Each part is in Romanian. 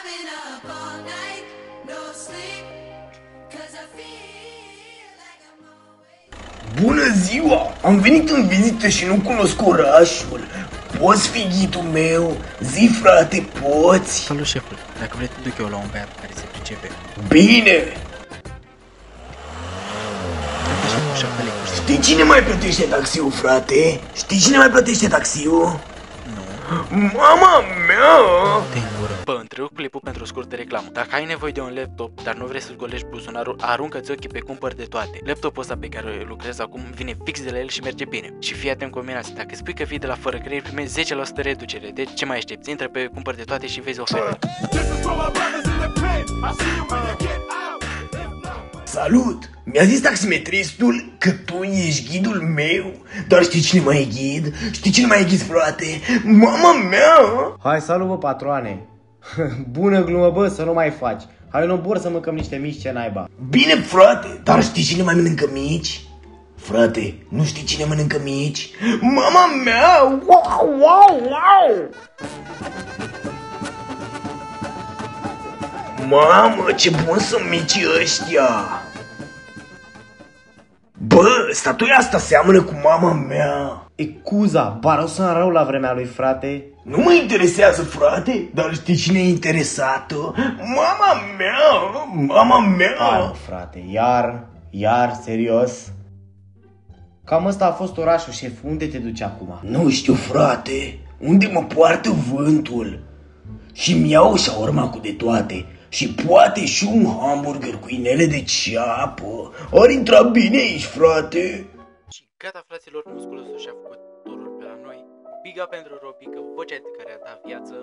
been up all night, no sleep, 'cause I feel like I'm always... Bună ziua! Am venit în vizită și nu cunosc orașul. Poți fi ghidul meu? Zi, frate, poți? Salut, șeful. Dacă vrei, te duc eu la un băiat care se pricepe. Bine! Uite, șeful, 7 lei. Știi cine mai plătește taxiul, frate? Știi cine mai plătește taxiul? Nu. Mama mea! Te îngură. Bă, întrerup clipul pentru o scurtă reclamă. Dacă ai nevoie de un laptop, dar nu vrei să-ți golești buzunarul, aruncă-ți ochii pe cumpăr de toate. Laptopul ăsta pe care lucrez acum vine fix de la el și merge bine. Și fii atent combinație. Dacă spui că vii de la fără creier, primești 10% reducere. Deci ce mai aștepți? Intră pe cumpăr de toate și vezi oferta. Salut! Mi-a zis taximetristul că tu ești ghidul meu. Dar știi cine mai e ghid? Știi cine mai e ghid, frate? Mama mea! Hai, salut, bă, patroane. Bună glumă, bă, să nu mai faci. Hai, nu bor să mâncăm niște mici, ce naiba. Bine, frate, dar știi cine mai mănâncă mici? Frate, nu știi cine mănâncă mici? Mama mea! Wow, wow, wow! Mamă, ce bun sunt micii ăștia! Bă, statuia asta seamănă cu mama mea. Ecuza, bară sunt rău la vremea lui, frate. Nu mă interesează, frate, dar știi cine e interesată? Mama mea! Mama mea! Hai, frate, iar, serios? Cam ăsta a fost orașul, șef. Unde te duci acum? Nu știu, frate, unde mă poartă vântul? Și-mi iau șaorma cu de toate. Și poate și un hamburger cu inele de ceapă. Ar intra bine aici, frate. Și gata, fraților, musculosul și-a făcut turul pe la noi. Big up pentru Robică, vocea de care a dat viață.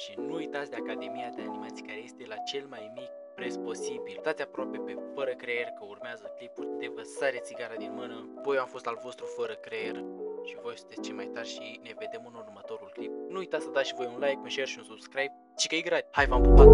Și nu uitați de Academia de Animații, care este la cel mai mic preț posibil. Stați aproape pe Fără Creier, că urmează clipuri de vă sare țigara din mână. Voi am fost al vostru Fără Creier și voi sunteți cei mai tari și ne vedem în următorul clip. Nu uitați să dați și voi un like, un share și un subscribe, ci că e gratis. Hai, v-am pupat!